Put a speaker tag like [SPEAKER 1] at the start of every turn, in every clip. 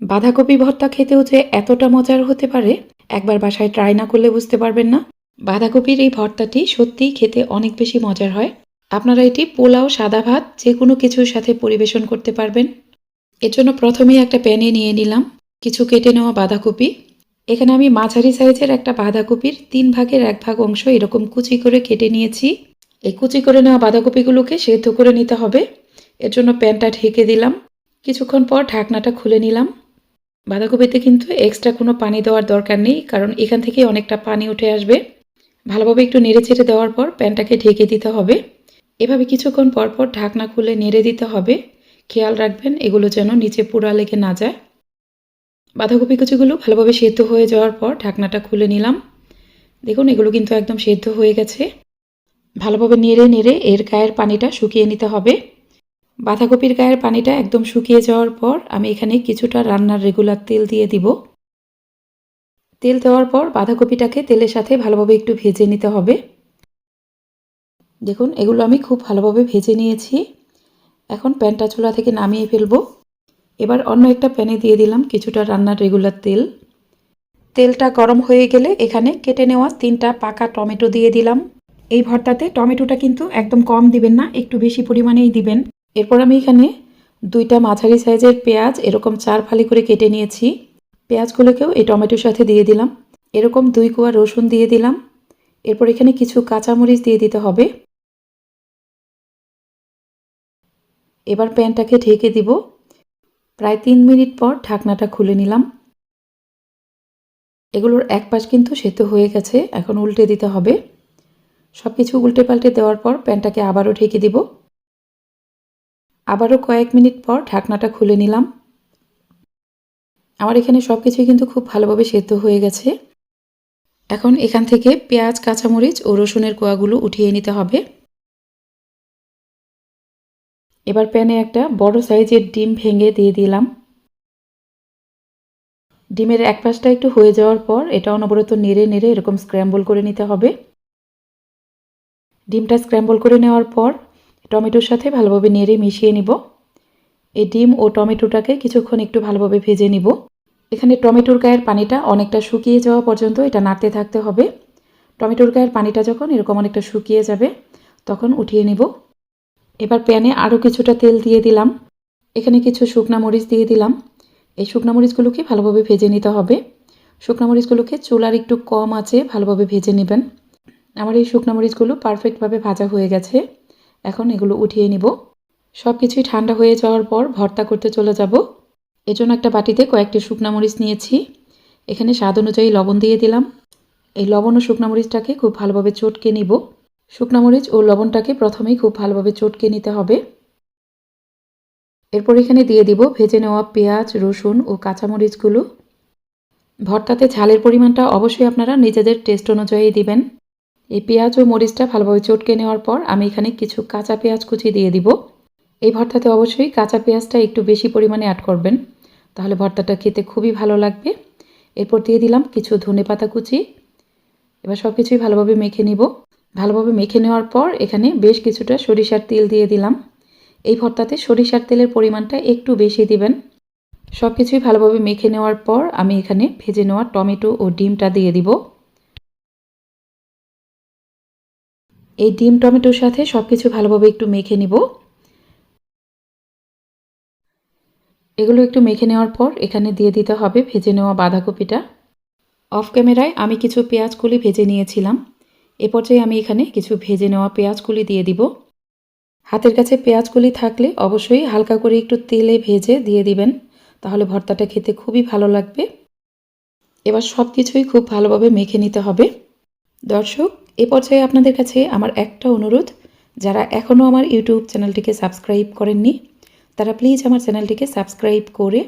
[SPEAKER 1] বাঁধাকপি ভর্তা খেতেও যে এতটা মজার হতে পারে একবার বাসায় ট্রাই না করলে বুঝতে পারবেন না। বাঁধাকপির এই ভর্তাটি সত্যিই খেতে অনেক বেশি মজার হয়। আপনারা এটি পোলাও, সাদা ভাত যে কোনো কিছুর সাথে পরিবেশন করতে পারবেন। এর জন্য প্রথমেই একটা প্যানে নিয়ে নিলাম কিছু কেটে নেওয়া বাঁধাকপি। এখানে আমি মাঝারি সাইজের একটা বাঁধাকপির 3/1 অংশ এরকম কুচি করে কেটে নিয়েছি। এই কুচি করে নেওয়া বাঁধাকপিগুলোকে সেদ্ধ করে নিতে হবে। এর জন্য প্যানটা ঢেকে দিলাম। কিছুক্ষণ পর ঢাকনাটা খুলে নিলাম। বাঁধাকপিতে কিন্তু এক্সট্রা কোনো পানি দেওয়ার দরকার নেই, কারণ এখান থেকে অনেকটা পানি উঠে আসবে। ভালোভাবে একটু নেড়েচেড়ে দেওয়ার পর প্যানটাকে ঢেকে দিতে হবে। এভাবে কিছুক্ষণ পর পর ঢাকনা খুলে নেড়ে দিতে হবে। খেয়াল রাখবেন এগুলো যেন নিচে পোড়া লেগে না যায়। বাঁধাকপি কুচিগুলো ভালোভাবে সেদ্ধ হয়ে যাওয়ার পর ঢাকনাটা খুলে নিলাম। দেখুন এগুলো কিন্তু একদম সেদ্ধ হয়ে গেছে। ভালোভাবে নেড়ে নেড়ে এর গায়ের পানিটা শুকিয়ে নিতে হবে। বাঁধাকপির গায়ের পানিটা একদম শুকিয়ে যাওয়ার পর আমি এখানে কিছুটা রান্নার রেগুলার তেল দিয়ে দিব। তেল দেওয়ার পর বাঁধাকপিটাকে তেলের সাথে ভালোভাবে একটু ভেজে নিতে হবে। দেখুন এগুলো আমি খুব ভালোভাবে ভেজে নিয়েছি। এখন প্যানটা চুলা থেকে নামিয়ে ফেলবো। এবার অন্য একটা প্যানে দিয়ে দিলাম কিছুটা রান্নার রেগুলার তেল। তেলটা গরম হয়ে গেলে এখানে কেটে নেওয়া 3টা পাকা টমেটো দিয়ে দিলাম। এই ভর্তাতে টমেটোটা কিন্তু একদম কম দিবেন না, একটু বেশি পরিমাণেই দিবেন। এরপর আমি এখানে 2টা মাঝারি সাইজের পেঁয়াজ এরকম 4 ফালি করে কেটে নিয়েছি। পেঁয়াজগুলোকেও এই টমেটোর সাথে দিয়ে দিলাম। এরকম 2 কোয়া রসুন দিয়ে দিলাম। এরপর এখানে কিছু কাঁচামরিচ দিয়ে দিতে হবে। এবার প্যানটাকে ঢেকে দিব। প্রায় 3 মিনিট পর ঢাকনাটা খুলে নিলাম। এগুলোর এক পাশ কিন্তু সেদ্ধ হয়ে গেছে, এখন উল্টে দিতে হবে। সব কিছু উল্টে পাল্টে দেওয়ার পর প্যানটাকে আবারও ঢেকে দিব। আবারও কয়েক মিনিট পর ঢাকনাটা খুলে নিলাম। আমার এখানে সব কিছুই কিন্তু খুব ভালোভাবে সেদ্ধ হয়ে গেছে। এখন এখান থেকে পেঁয়াজ, কাঁচামরিচ ও রসুনের কোয়াগুলো উঠিয়ে নিতে হবে। এবার প্যানে একটা বড় সাইজের ডিম ভেঙে দিয়ে দিলাম। ডিমের এক পাশটা একটু হয়ে যাওয়ার পর এটা অনবরত নেড়ে নেড়ে এরকম স্ক্র্যাম্বল করে নিতে হবে। ডিমটা স্ক্র্যাম্বল করে নেওয়ার পর টমেটোর সাথে ভালোভাবে নেড়ে মিশিয়ে নিব। এই ডিম ও টমেটোটাকে কিছুক্ষণ একটু ভালোভাবে ভেজে নিব। এখানে টমেটোর গায়ের পানিটা অনেকটা শুকিয়ে যাওয়া পর্যন্ত এটা নাড়তে থাকতে হবে। টমেটোর গায়ের পানিটা যখন এরকম অনেকটা শুকিয়ে যাবে তখন উঠিয়ে নিব। এবার প্যানে আরও কিছুটা তেল দিয়ে দিলাম। এখানে কিছু শুকনা মরিচ দিয়ে দিলাম। এই শুকনা মরিচগুলোকে ভালোভাবে ভেজে নিতে হবে। শুকনা মরিচগুলোকে চুলার একটু কম আঁচে ভালোভাবে ভেজে নেবেন। আমার এই শুকনা মরিচগুলো পারফেক্টভাবে ভাজা হয়ে গেছে। এখন এগুলো উঠিয়ে নিব। সব কিছুই ঠান্ডা হয়ে যাওয়ার পর ভর্তা করতে চলে যাব। এজন্য একটা বাটিতে কয়েকটি শুকনা মরিচ নিয়েছি। এখানে স্বাদ অনুযায়ী লবণ দিয়ে দিলাম। এই লবণ ও শুকনা মরিচটাকে খুব ভালোভাবে চটকে নিব। শুকনা মরিচ ও লবণটাকে প্রথমেই খুব ভালোভাবে চটকে নিতে হবে। এরপর এখানে দিয়ে দিব ভেজে নেওয়া পেঁয়াজ, রসুন ও কাঁচামরিচগুলো। ভর্তাতে ঝালের পরিমাণটা অবশ্যই আপনারা নিজেদের টেস্ট অনুযায়ী দিবেন। এই পেঁয়াজ ও মরিচটা ভালোভাবে চটকে নেওয়ার পর আমি এখানে কিছু কাঁচা পেঁয়াজ কুচি দিয়ে দিব। এই ভর্তাতে অবশ্যই কাঁচা পেঁয়াজটা একটু বেশি পরিমাণে অ্যাড করবেন, তাহলে ভর্তাটা খেতে খুবই ভালো লাগবে। এরপর দিয়ে দিলাম কিছু ধনেপাতা কুচি। এবার সব কিছুই ভালোভাবে মেখে নিব। ভালোভাবে মেখে নেওয়ার পর এখানে বেশ কিছুটা সরিষার তেল দিয়ে দিলাম। এই ভর্তাতে সরিষার তেলের পরিমাণটা একটু বেশি দিবেন। সব কিছুই ভালোভাবে মেখে নেওয়ার পর আমি এখানে ভেজে নেওয়া টমেটো ও ডিমটা দিয়ে দিব। এই ডিম টমেটোর সাথে সব কিছু ভালোভাবে একটু মেখে নিব। এগুলো একটু মেখে নেওয়ার পর এখানে দিয়ে দিতে হবে ভেজে নেওয়া বাঁধাকপিটা। অফ ক্যামেরায় আমি কিছু পেঁয়াজকলি ভেজে নিয়েছিলাম। এ পর্যায়ে আমি এখানে কিছু ভেজে নেওয়া পেঁয়াজকলি দিয়ে দিব। হাতের কাছে পেঁয়াজকলি থাকলে অবশ্যই হালকা করে একটু তেলে ভেজে দিয়ে দিবেন, তাহলে ভর্তাটা খেতে খুবই ভালো লাগবে। এবার সব কিছুই খুব ভালোভাবে মেখে নিতে হবে। দর্শক, এ পর্যায়ে আপনাদের কাছে আমার একটা অনুরোধ, যারা এখনও আমার ইউটিউব চ্যানেলটিকে সাবস্ক্রাইব করেননি তারা প্লিজ আমার চ্যানেলটিকে সাবস্ক্রাইব করে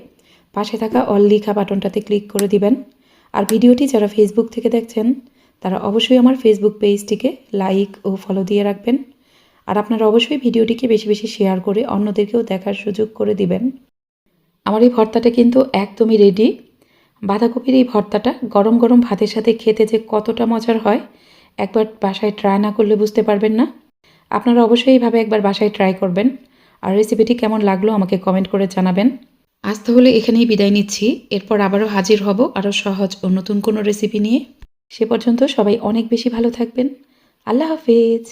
[SPEAKER 1] পাশে থাকা অল লেখা বাটনটাতে ক্লিক করে দিবেন। আর ভিডিওটি যারা ফেসবুক থেকে দেখছেন তারা অবশ্যই আমার ফেসবুক পেজটিকে লাইক ও ফলো দিয়ে রাখবেন। আর আপনারা অবশ্যই ভিডিওটিকে বেশি বেশি শেয়ার করে অন্যদেরকেও দেখার সুযোগ করে দিবেন। আমার এই ভর্তাটা কিন্তু একদমই রেডি। বাঁধাকপির এই ভর্তাটা গরম গরম ভাতের সাথে খেতে যে কতটা মজার হয় একবার বাসায় ট্রাই না করলে বুঝতে পারবেন না। আপনারা অবশ্যই এইভাবে একবার বাসায় ট্রাই করবেন। আর রেসিপিটি কেমন লাগলো আমাকে কমেন্ট করে জানাবেন। আজ তাহলে এখানেই বিদায় নিচ্ছি। এরপর আবারও হাজির হব আরও সহজ ও নতুন কোনো রেসিপি নিয়ে। সে পর্যন্ত সবাই অনেক বেশি ভালো থাকবেন। আল্লাহ হাফেজ।